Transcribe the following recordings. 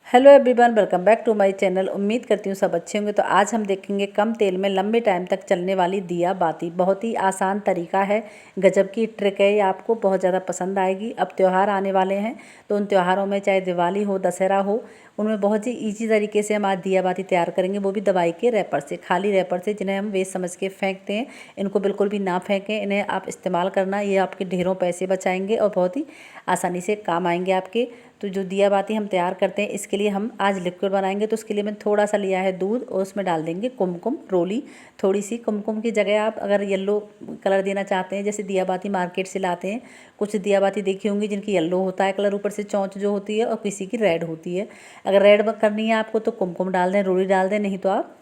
Hello everyone, welcome back to my channel. उम्मीद करती हूँ सब अच्छे होंगे। तो आज हम देखेंगे कम तेल में लंबे टाइम तक चलने वाली दिया बाती। बहुत ही आसान तरीका है, गजब की ट्रिक है, ये आपको बहुत ज़्यादा पसंद आएगी। अब त्यौहार आने वाले हैं तो उन त्योहारों में चाहे दिवाली हो, दशहरा हो, उनमें बहुत ही ईजी तरीके से हम आज दिया बाती तैयार करेंगे, वो भी दवाई के रैपर से, खाली रैपर से, जिन्हें हम वेस्ट समझ के फेंकते हैं। इनको बिल्कुल भी ना फेंकें, इन्हें आप इस्तेमाल करना, ये आपके ढेरों पैसे बचाएंगे और बहुत ही आसानी से काम आएंगे आपके। तो जो दिया बाती हम तैयार करते हैं, इसके लिए हम आज लिक्विड बनाएंगे। तो उसके लिए मैंने थोड़ा सा लिया है दूध और उसमें डाल देंगे कुमकुम रोली। थोड़ी सी कुमकुम की जगह आप अगर येलो कलर देना चाहते हैं, जैसे दिया बाती मार्केट से लाते हैं, कुछ दिया बाती देखी होंगी जिनकी येलो होता है कलर ऊपर से चौंच जो होती है, और किसी की रेड होती है। अगर रेड करनी है आपको तो कुमकुम डाल दें, रोली डाल दें, नहीं तो आप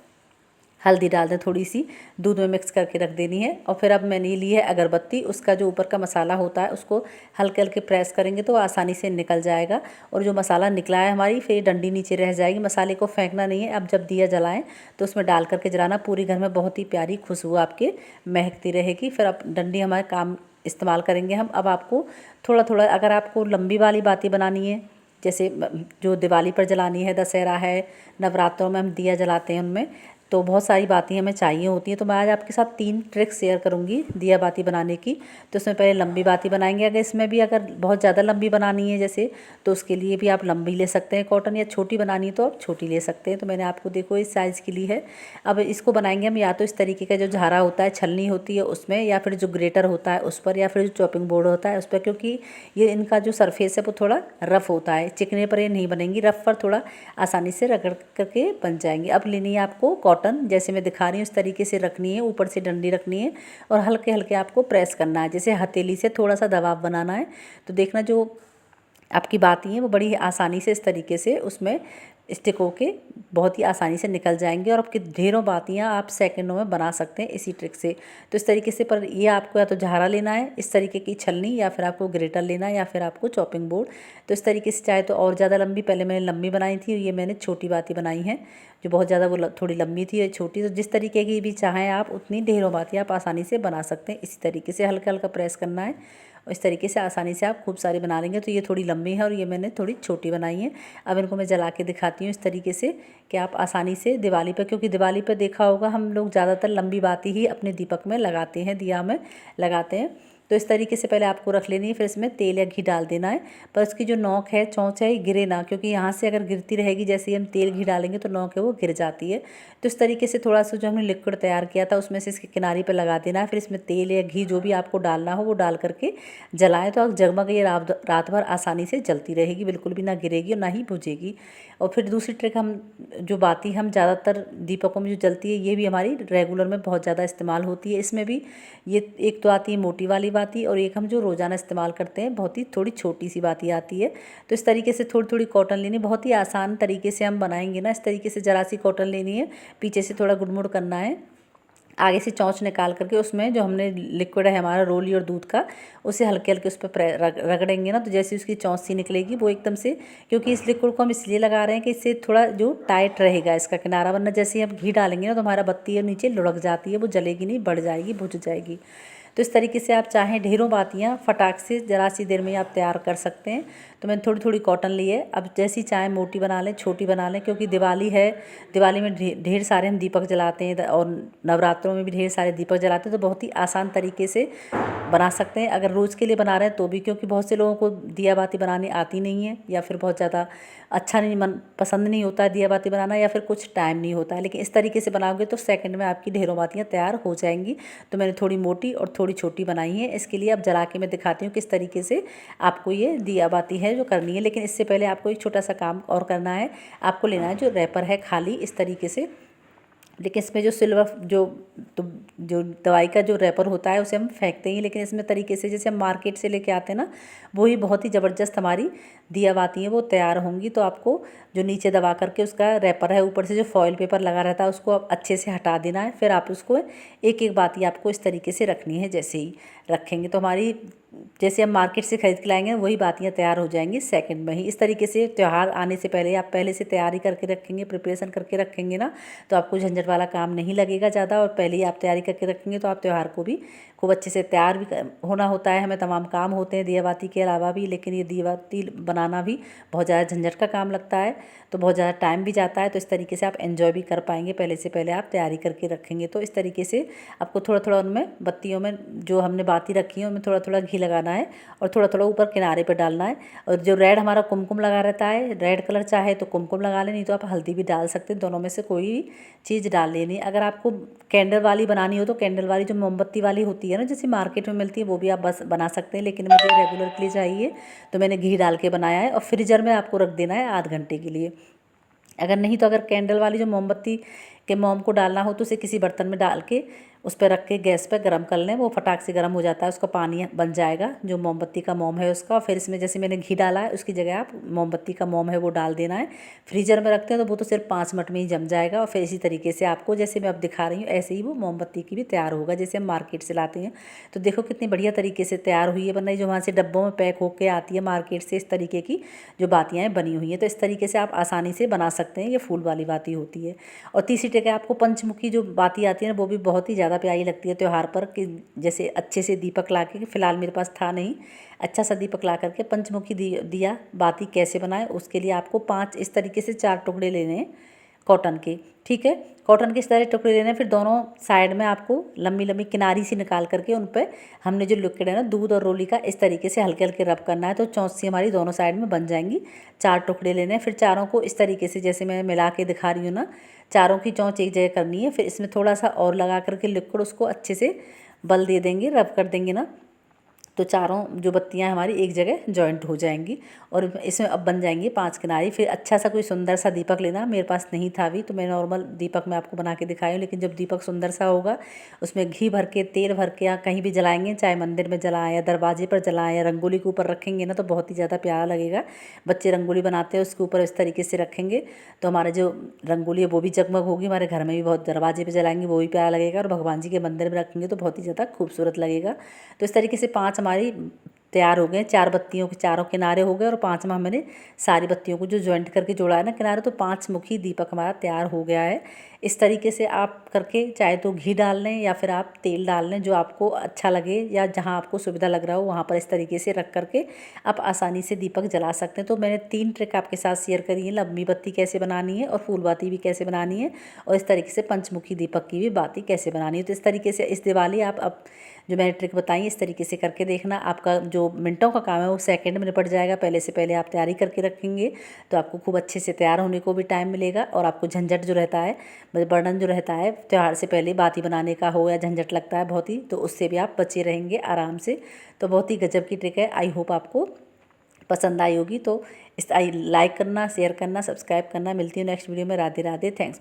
हल्दी डाल दें, थोड़ी सी दूध में मिक्स करके रख देनी है। और फिर अब मैंने ली है अगरबत्ती, उसका जो ऊपर का मसाला होता है उसको हल्के हल्के प्रेस करेंगे तो आसानी से निकल जाएगा। और जो मसाला निकला है हमारी, फिर डंडी नीचे रह जाएगी। मसाले को फेंकना नहीं है। अब जब दिया जलाएं तो उसमें डाल करके जलाना, पूरी घर में बहुत ही प्यारी खुशबू आपके महकती रहेगी। फिर अब डंडी हमारे काम इस्तेमाल करेंगे हम। अब आपको थोड़ा थोड़ा, अगर आपको लंबी वाली बाती बनानी है, जैसे जो दिवाली पर जलानी है, दशहरा है, नवरात्रों में हम दिया जलाते हैं, उनमें तो बहुत सारी बातें हमें चाहिए होती हैं। तो मैं आज आपके साथ 3 ट्रिक्स शेयर करूंगी दिया बाती बनाने की। तो इसमें पहले लंबी बाती बनाएंगे। अगर इसमें भी अगर बहुत ज़्यादा लंबी बनानी है जैसे, तो उसके लिए भी आप लंबी ले सकते हैं कॉटन, या छोटी बनानी है तो आप छोटी ले सकते हैं। तो मैंने आपको देखो इस साइज़ की ली है। अब इसको बनाएंगे हम या तो इस तरीके का जो झारा होता है, छलनी होती है उसमें, या फिर जो ग्रेटर होता है उस पर, या फिर जो चॉपिंग बोर्ड होता है उस पर, क्योंकि ये इनका जो सरफेस है वो थोड़ा रफ़ होता है। चिकने पर ये नहीं बनेंगी, रफ़ पर थोड़ा आसानी से रगड़ करके बन जाएंगी। अब लेनी है आपको कॉटन, जैसे मैं दिखा रही हूँ इस तरीके से रखनी है, ऊपर से डंडी रखनी है और हल्के हल्के आपको प्रेस करना है, जैसे हथेली से थोड़ा सा दबाव बनाना है। तो देखना जो आपकी बाती हैं वो बड़ी आसानी से इस तरीके से उसमें स्टिक होके बहुत ही आसानी से निकल जाएंगे, और आपकी ढेरों बातियाँ आप सेकंडों में बना सकते हैं इसी ट्रिक से। तो इस तरीके से, पर ये आपको या तो झारा लेना है इस तरीके की छलनी, या फिर आपको ग्रेटर लेना है, या फिर आपको चॉपिंग बोर्ड। तो इस तरीके से चाहे तो और ज़्यादा लंबी, पहले मैंने लंबी बनाई थी, ये मैंने छोटी बाती बनाई है जो बहुत ज़्यादा वो थोड़ी लंबी थी और छोटी। तो जिस तरीके की भी चाहें आप, उतनी ढेरों बातियाँ आप आसानी से बना सकते हैं। इसी तरीके से हल्का हल्का प्रेस करना है और इस तरीके से आसानी से आप खूब सारी बना लेंगे। तो ये थोड़ी लंबी है और ये मैंने थोड़ी छोटी बनाई है। अब इनको मैं जला के दिखाती हूँ इस तरीके से, कि आप आसानी से दिवाली पर, क्योंकि दिवाली पर देखा होगा हम लोग ज़्यादातर लंबी बाती ही अपने दीपक में लगाते हैं, दिया में लगाते हैं। तो इस तरीके से पहले आपको रख लेनी है, फिर इसमें तेल या घी डाल देना है। पर उसकी जो नोक है, चोंच है, ये गिरे ना, क्योंकि यहाँ से अगर गिरती रहेगी, जैसे ही हम तेल घी डालेंगे तो नोक है वो गिर जाती है। तो इस तरीके से थोड़ा सा जो हमने लिक्विड तैयार किया था उसमें से इसके किनारे पर लगा देना है। फिर इसमें तेल या घी जो भी आपको डालना हो वो डाल करके जलाएं, तो आप जगमग ये रात भर आसानी से जलती रहेगी, बिल्कुल भी ना गिरेगी और ना ही बुझेगी। और फिर दूसरी ट्रिक, हम जो बाती हम ज़्यादातर दीपकों में जो जलती है, ये भी हमारी रेगुलर में बहुत ज़्यादा इस्तेमाल होती है। इसमें भी ये एक तो आती है मोटी वाली बाती, और एक हम जो रोज़ाना इस्तेमाल करते हैं बहुत ही थोड़ी छोटी सी बाती आती है। तो इस तरीके से थोड़ी थोड़ी कॉटन लेनी, बहुत ही आसान तरीके से हम बनाएंगे ना। इस तरीके से जरा सी कॉटन लेनी है, पीछे से थोड़ा गुड़मुड़ करना है, आगे से चौंच निकाल करके उसमें जो हमने लिक्विड है हमारा रोली और दूध का, उसे हल्के हल्के उस पर रगड़ेंगे ना, तो जैसे उसकी चौंच सी निकलेगी वो एकदम से, क्योंकि इस लिक्विड को हम इसलिए लगा रहे हैं कि इससे थोड़ा जो टाइट रहेगा इसका किनारा, वरना जैसे ही हम घी डालेंगे ना तो हमारा बत्ती है नीचे लुढ़क जाती है, वो जलेगी नहीं, बढ़ जाएगी, बुझ जाएगी। तो इस तरीके से आप चाहें ढेरों बातियाँ फटाक से ज़रा सी देर में आप तैयार कर सकते हैं। तो मैंने थोड़ी थोड़ी कॉटन ली है। अब जैसी चाहें मोटी बना लें, छोटी बना लें, क्योंकि दिवाली है, दिवाली में ढेर सारे हम दीपक जलाते हैं, और नवरात्रों में भी ढेर सारे दीपक जलाते हैं। तो बहुत ही आसान तरीके से बना सकते हैं अगर रोज़ के लिए बना रहे हैं तो भी, क्योंकि बहुत से लोगों को दिया बाती बनानी आती नहीं है, या फिर बहुत ज़्यादा अच्छा नहीं, मन पसंद नहीं होता है दिया बाती बनाना, या फिर कुछ टाइम नहीं होता है। लेकिन इस तरीके से बनाओगे तो सेकंड में आपकी ढेरों बातियाँ तैयार हो जाएंगी। तो मैंने थोड़ी मोटी और थोड़ी छोटी बनाई है इसके लिए। अब जला के मैं दिखाती हूँ किस तरीके से आपको ये दिया बाती है जो करनी है। लेकिन इससे पहले आपको एक छोटा सा काम और करना है। आपको लेना है जो रैपर है खाली इस तरीके से, लेकिन इसमें जो सिल्वर तो जो दवाई का जो रैपर होता है उसे हम फेंकते ही, लेकिन इसमें तरीके से जैसे हम मार्केट से लेके आते हैं ना, वही बहुत ही ज़बरदस्त हमारी दिया बाती हैं वो तैयार होंगी। तो आपको जो नीचे दबा करके उसका रैपर है, ऊपर से जो फॉइल पेपर लगा रहता है, उसको आप अच्छे से हटा देना है। फिर आप उसको एक एक बाती आपको इस तरीके से रखनी है, जैसे ही रखेंगे तो हमारी जैसे हम मार्केट से खरीद के लाएंगे वही बातियाँ तैयार हो जाएंगी सेकंड में ही। इस तरीके से त्यौहार आने से पहले आप पहले से तैयारी करके रखेंगे, प्रिपरेशन करके रखेंगे ना, तो आपको झंझट वाला काम नहीं लगेगा ज़्यादा। और पहले ही आप तैयारी करके रखेंगे तो आप त्यौहार को भी खूब अच्छे से तैयार भी होना होता है। हमें तमाम काम होते हैं दिया बाती के अलावा भी, लेकिन ये दिया बाती बनाना भी बहुत ज़्यादा झंझट का काम लगता है, तो बहुत ज़्यादा टाइम भी जाता है। तो इस तरीके से आप एंजॉय भी कर पाएंगे पहले से पहले आप तैयारी करके रखेंगे। तो इस तरीके से आपको थोड़ा थोड़ा उनमें बत्तियों में जो हमने बाती रखी है उनमें थोड़ा थोड़ा घी लगाना है और थोड़ा थोड़ा ऊपर किनारे पे डालना है। और जो रेड हमारा कुमकुम लगा रहता है, रेड कलर चाहे तो कुमकुम लगा लें, नहीं तो आप हल्दी भी डाल सकते हैं, दोनों में से कोई चीज़ डाल लेनी। अगर आपको कैंडल वाली बनानी हो तो कैंडल वाली जो मोमबत्ती वाली होती है ना, जैसे मार्केट में मिलती है, वो भी आप बस बना सकते हैं, लेकिन मुझे रेगुलर के लिए चाहिए तो मैंने घी डाल के बनाया है। और फ्रीजर में आपको रख देना है आध घंटे के लिए। अगर नहीं तो अगर कैंडल वाली जो मोमबत्ती के मोम को डालना हो तो उसे किसी बर्तन में डाल के उस पर रख के गैस पर गर्म कर लें, वो फटाक से गर्म हो जाता है, उसका पानी बन जाएगा जो मोमबत्ती का मोम है उसका। फिर इसमें जैसे मैंने घी डाला है उसकी जगह आप मोमबत्ती का मोम है वो डाल देना है। फ्रीजर में रखते हैं तो वो तो सिर्फ 5 मिनट में ही जम जाएगा। और फिर इसी तरीके से आपको जैसे मैं अब दिखा रही हूँ ऐसे ही वो मोमबत्ती की भी तैयार होगा जैसे हम मार्केट से लाते हैं। तो देखो कितनी बढ़िया तरीके से तैयार हुई है, वरना जो वहाँ से डब्बों में पैक होकर आती है मार्केट से, इस तरीके की जो बातियाँ बनी हुई हैं। तो इस तरीके से आप आसानी से बना सकते हैं, ये फूल वाली बाती होती है। और तीसरी जगह आपको पंचमुखी जो बाती आती है ना, वो भी बहुत ही ज़्यादा प्यारी लगती है त्यौहार पर, कि जैसे अच्छे से दीपक ला के, फ़िलहाल मेरे पास था नहीं, अच्छा सा दीपक ला करके पंचमुखी दिया बाती कैसे बनाए उसके लिए आपको 5 इस तरीके से 4 टुकड़े लेने हैं कॉटन के। ठीक है, कॉटन के इस तरह टुकड़े लेने हैं। फिर दोनों साइड में आपको लंबी लंबी किनारी सी निकाल करके उन पर हमने जो लिक्विड है ना दूध और रोली का इस तरीके से हल्के हल्के रब करना है, तो चौंसी हमारी दोनों साइड में बन जाएंगी। 4 टुकड़े लेने हैं। फिर चारों को इस तरीके से जैसे मैं मिला के दिखा रही हूँ ना, चारों की चौंच एक जगह करनी है। फिर इसमें थोड़ा सा और लगा करके लिक्विड उसको अच्छे से बल दे देंगे, रब कर देंगे ना, तो चारों जो बत्तियां हमारी एक जगह जॉइंट हो जाएंगी और इसमें अब बन जाएंगी 5 किनारी। फिर अच्छा सा कोई सुंदर सा दीपक लेना, मेरे पास नहीं था अभी तो मैं नॉर्मल दीपक में आपको बना के दिखाई हूँ, लेकिन जब दीपक सुंदर सा होगा उसमें घी भर के तेल भर के या कहीं भी जलाएंगे, चाहे मंदिर में जलाएं या दरवाजे पर जलाएं या रंगोली के ऊपर रखेंगे ना, तो बहुत ही ज़्यादा प्यारा लगेगा। बच्चे रंगोली बनाते हैं उसके ऊपर इस तरीके से रखेंगे तो हमारा जो रंगोली है वो भी जगमग होगी, हमारे घर में भी बहुत, दरवाजे पर जलाएंगे वो भी प्यारा लगेगा, और भगवान जी के मंदिर में रखेंगे तो बहुत ही ज़्यादा खूबसूरत लगेगा। तो इस तरीके से 5 हमारी तैयार हो गए, 4 बत्तियों के चारों किनारे हो गए और 5वां हमने सारी बत्तियों को जो जॉइंट करके जोड़ा है ना किनारे, तो 5 मुखी दीपक हमारा तैयार हो गया है। इस तरीके से आप करके चाहे तो घी डाल लें या फिर आप तेल डाल लें, जो आपको अच्छा लगे या जहाँ आपको सुविधा लग रहा हो वहाँ पर इस तरीके से रख करके आप आसानी से दीपक जला सकते हैं। तो मैंने 3 ट्रिक आपके साथ शेयर करी है, लंबी बत्ती कैसे बनानी है और फूल बाती भी कैसे बनानी है, और इस तरीके से पंचमुखी दीपक की भी बाती कैसे बनानी है। तो इस तरीके से इस दिवाली आप अब जो मैंने ट्रिक बताई इस तरीके से करके देखना, आपका जो मिनटों का काम है वो सेकंड में निपट जाएगा। पहले से पहले आप तैयारी करके रखेंगे तो आपको खूब अच्छे से तैयार होने को भी टाइम मिलेगा, और आपको झंझट जो रहता है, बर्डन जो रहता है त्यौहार से पहले बाती बनाने का हो या झंझट लगता है बहुत ही, तो उससे भी आप बचे रहेंगे आराम से। तो बहुत ही गजब की ट्रिक है, आई होप आपको पसंद आई होगी। तो इस लाइक करना, शेयर करना, सब्सक्राइब करना। मिलती हूँ नेक्स्ट वीडियो में। राधे राधे, थैंक्स।